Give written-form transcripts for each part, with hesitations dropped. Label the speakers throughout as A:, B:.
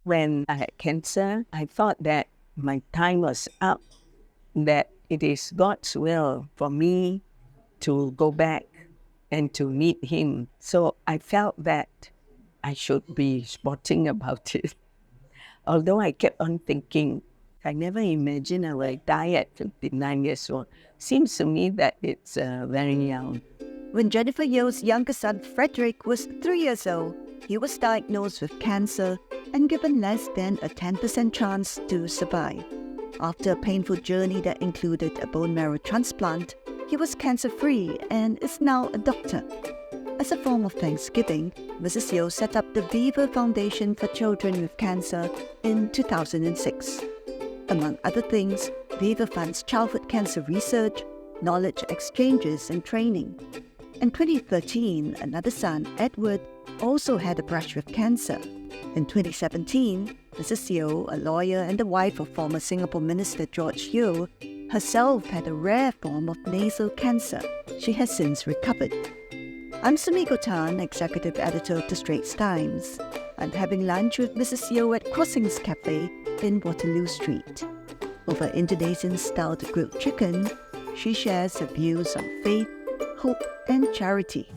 A: When I had cancer, I thought that my time was up, that it is God's will for me to go back and to meet Him. So I felt that I should be sporting about it. Although I kept on thinking, I never imagined I will die at 59 years old. Seems to me that it's very young.
B: When Jennifer Yeo's younger son Frederick was 3 years old, he was diagnosed with cancer and given less than a 10% chance to survive. After a painful journey that included a bone marrow transplant, he was cancer-free and is now a doctor. As a form of thanksgiving, Mrs. Yeo set up the Viva Foundation for Children with Cancer in 2006. Among other things, Viva funds childhood cancer research, knowledge exchanges and training. In 2013, another son, Edward, also had a brush with cancer. In 2017, Mrs. Yeo, a lawyer and the wife of former Singapore Minister George Yeo, herself had a rare form of nasal cancer. She has since recovered. I'm Sumiko Tan, Executive Editor of the Straits Times. I'm having lunch with Mrs. Yeo at Crossings Cafe in Waterloo Street. Over Indonesian-styled grilled chicken, she shares her views on faith, hope and charity.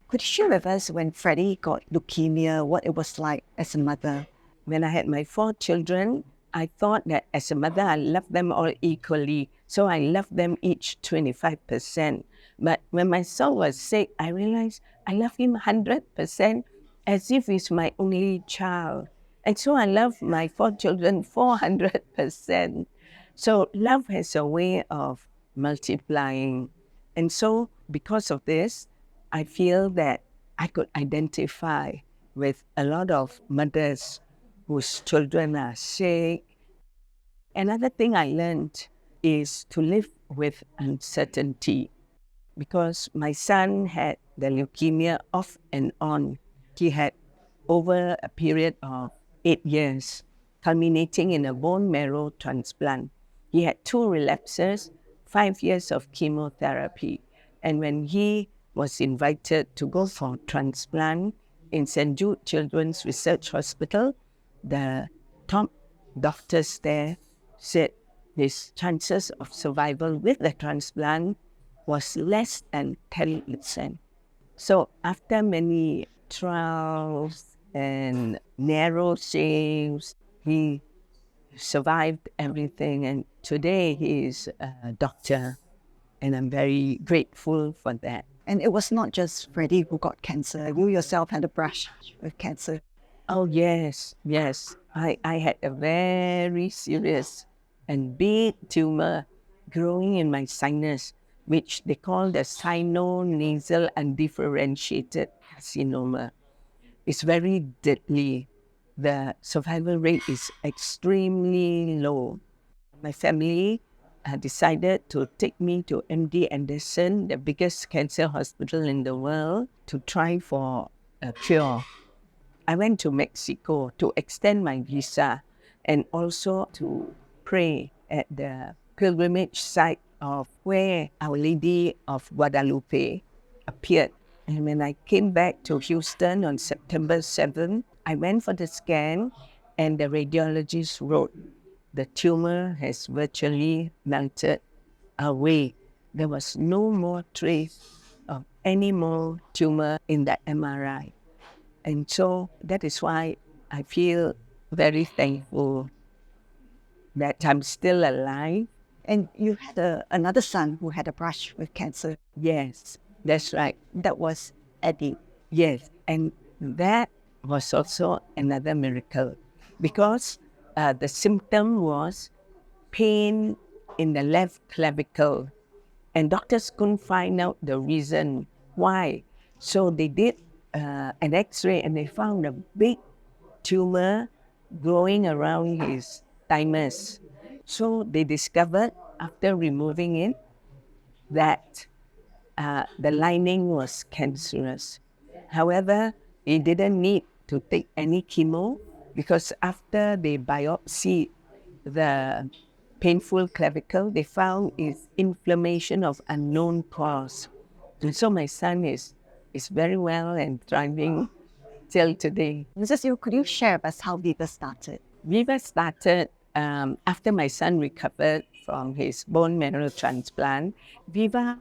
B: Could you share with us when Freddie got leukemia, what it was like as a mother?
A: When I had my 4 children, I thought that as a mother, I loved them all equally. So I loved them each 25%. But when my son was sick, I realized I love him 100% as if he's my only child. And so I love my 4 children 400%. So love has a way of multiplying. And so because of this, I feel that I could identify with a lot of mothers whose children are sick. Another thing I learned is to live with uncertainty, because my son had the leukemia off and on. He had over a period of 8 years, culminating in a bone marrow transplant. He had 2 relapses, 5 years of chemotherapy. And when he was invited to go for transplant in St. Jude Children's Research Hospital, the top doctors there said his chances of survival with the transplant was less than 10%. So after many trials and narrow saves, he survived everything. And today he is a doctor, and I'm very grateful for that.
B: And it was not just Freddie who got cancer. You yourself had a brush with cancer.
A: Oh, yes. I had a very serious and big tumor growing in my sinus, which they call the sinonasal undifferentiated carcinoma. It's very deadly. The survival rate is extremely low. My family decided to take me to MD Anderson, the biggest cancer hospital in the world, to try for a cure. I went to Mexico to extend my visa and also to pray at the pilgrimage site of where Our Lady of Guadalupe appeared. And when I came back to Houston on September 7th, I went for the scan and the radiologist wrote, the tumor has virtually melted away. There was no more trace of any more tumor in the MRI. And so that is why I feel very thankful that I'm still alive.
B: And you had another son who had a brush with cancer.
A: Yes, that's right.
B: That was Eddie.
A: Yes, and that was also another miracle, because the symptom was pain in the left clavicle, and doctors couldn't find out the reason why. So they did an X-ray and they found a big tumor growing around his thymus. So they discovered after removing it that the lining was cancerous. However, he didn't need to take any chemo, because after they biopsied the painful clavicle, they found is inflammation of unknown cause. And so my son is very well and thriving till today.
B: Mrs. Yeo, could you share with us how Viva started?
A: Viva started after my son recovered from his bone marrow transplant. Viva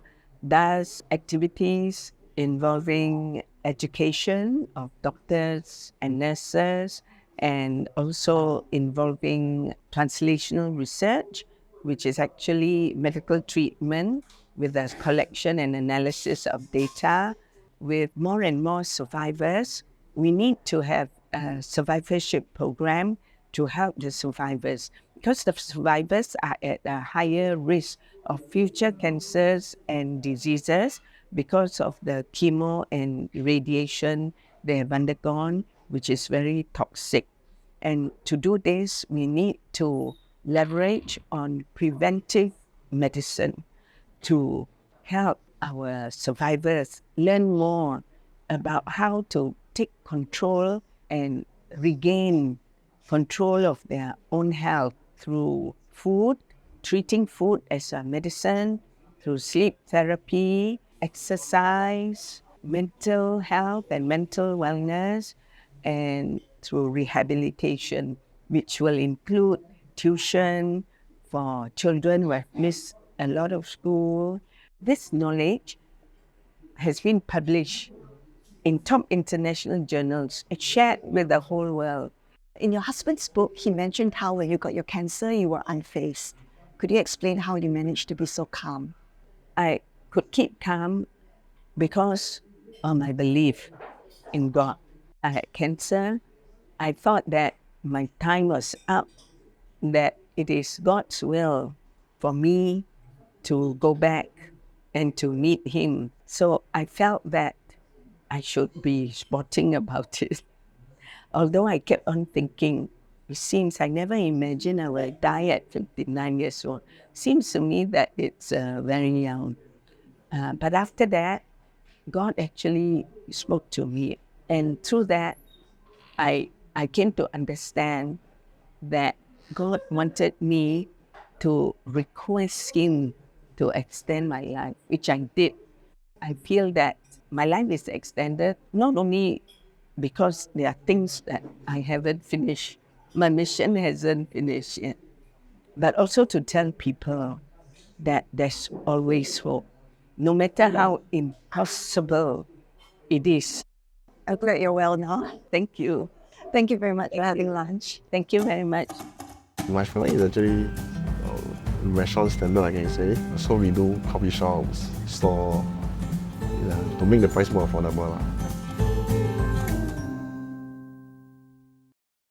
A: does activities involving education of doctors and nurses, and also involving translational research, which is actually medical treatment with the collection and analysis of data. With more and more survivors, we need to have a survivorship program to help the survivors, because the survivors are at a higher risk of future cancers and diseases because of the chemo and radiation they have undergone, which is very toxic. And to do this, we need to leverage on preventive medicine to help our survivors learn more about how to take control and regain control of their own health through food, treating food as a medicine, through sleep therapy, exercise, mental health and mental wellness, and through rehabilitation, which will include tuition for children who have missed a lot of school. This knowledge has been published in top international journals. It's shared with the whole world.
B: In your husband's book, he mentioned how when you got your cancer, you were unfazed. Could you explain how you managed to be so calm?
A: I could keep calm because of my belief in God. I had cancer. I thought that my time was up, that it is God's will for me to go back and to meet Him. So I felt that I should be sporting about it. Although I kept on thinking, it seems I never imagined I will die at 59 years old. Seems to me that it's very young. But after that, God actually spoke to me. And through that, I came to understand that God wanted me to request Him to extend my life, which I did. I feel that my life is extended not only because there are things that I haven't finished, my mission hasn't finished yet, but also to tell people that there's always hope, no matter how impossible it is.
B: I'm glad you're well now.
A: Thank you.
B: Thank you very much for having lunch.
A: Thank you very much.
C: My family is actually restaurant standard, I can say. So we do coffee shops, store, to make the price more affordable.